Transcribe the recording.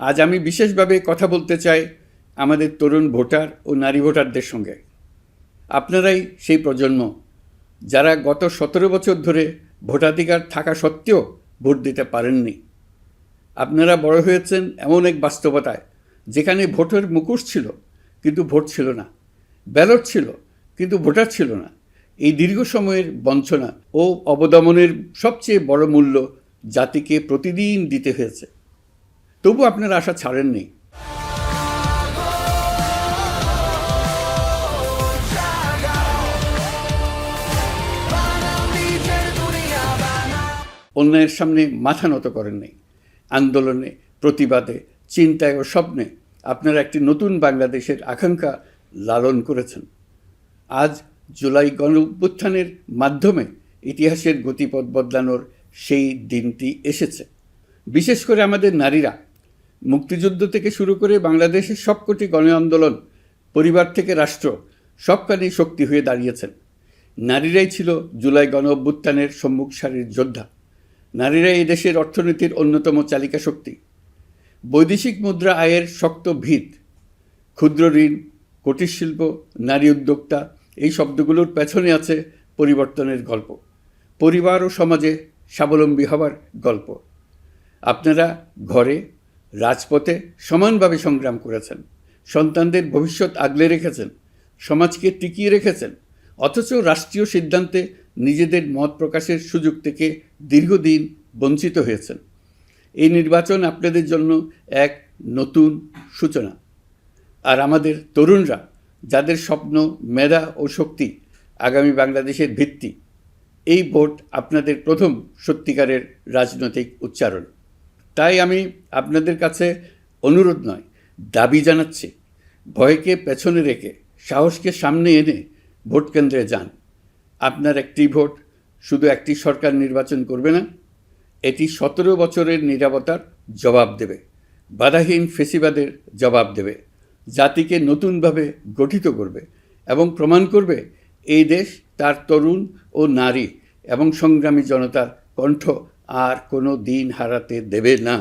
আজ আমি বিশেষভাবে কথা বলতে চাই আমাদের তরুণ ভোটার ও নারী ভোটারদের সঙ্গে। আপনারাই সেই প্রজন্ম যারা গত 17 বছর ধরে ভোটাধিকার থাকা সত্ত্বেও ভোট দিতে পারেননি। আপনারা বড় হয়েছেন এমন এক বাস্তবতায় যেখানে ভোটের মুখোশ ছিল কিন্তু ভোট ছিল না, ব্যালট ছিল কিন্তু ভোটার ছিল না। এই দীর্ঘ সময়ের বঞ্চনা ও অবদমনের সবচেয়ে বড় মূল্য জাতিকে প্রতিদিন দিতে হয়েছে। তবু আপনারা আশা ছাড়েননি। অন্যায়ের সামনে মাথা নত করেননি। আন্দোলনে, প্রতিবাদে, চিন্তায় ও স্বপ্নে আপনারা একটি নতুন বাংলাদেশের আকাঙ্ক্ষা লালন করেছেন। আজ জুলাই গণঅভ্যুত্থানের মাধ্যমে ইতিহাসের গতিপথ বদলানোর সেই দিনটি এসেছে। বিশেষ করে আমাদের নারীরা মুক্তিযুদ্ধ থেকে শুরু করে বাংলাদেশের সবকটি গণ আন্দোলন, পরিবার থেকে রাষ্ট্র, সবখানেই শক্তি হয়ে দাঁড়িয়েছেন। নারীরাই ছিল জুলাই গণ অভ্যুত্থানের সম্মুখ সারির যোদ্ধা। নারীরাই এই দেশের অর্থনীতির অন্যতম চালিকা শক্তি। বৈদেশিক মুদ্রা আয়ের শক্ত ভিত, ক্ষুদ্র ঋণ, কুটির শিল্প, নারী উদ্যোক্তা, এই শব্দগুলোর পেছনে আছে পরিবর্তনের গল্প, পরিবার ও সমাজে স্বাবলম্বী হবার গল্প। আপনারা ঘরে, রাজপথে সমানভাবে সংগ্রাম করেছেন, সন্তানদের ভবিষ্যৎ আগলে রেখেছেন, সমাজকে টিকিয়ে রেখেছেন, অথচ রাষ্ট্রীয় সিদ্ধান্তে নিজেদের মত প্রকাশের সুযোগ থেকে দীর্ঘদিন বঞ্চিত হয়েছেন। এই নির্বাচন আপনাদের জন্য এক নতুন সূচনা। আর আমাদের তরুণরা, যাদের স্বপ্ন, মেধা ও শক্তি আগামী বাংলাদেশের ভিত্তি, এই ভোট আপনাদের প্রথম সত্যিকারের রাজনৈতিক উচ্চারণ। তাই আমি আপনাদের কাছে অনুরোধ নয়, দাবি জানাচ্ছি, ভয়কে পেছনে রেখে সাহসকে সামনে এনে ভোট কেন্দ্রে যান। আপনার একটি ভোট শুধু একটি সরকার নির্বাচন করবে না, এটি 17 বছরের নীরবতার জবাব দেবে, বাধাহীন ফেসিবাদের জবাব দেবে, জাতিকে নতুনভাবে গঠিত করবে এবং প্রমাণ করবে এই দেশ তার তরুণ ও নারী এবং সংগ্রামী জনতার কণ্ঠ আর কোনো দিন হারাতে দেবে না।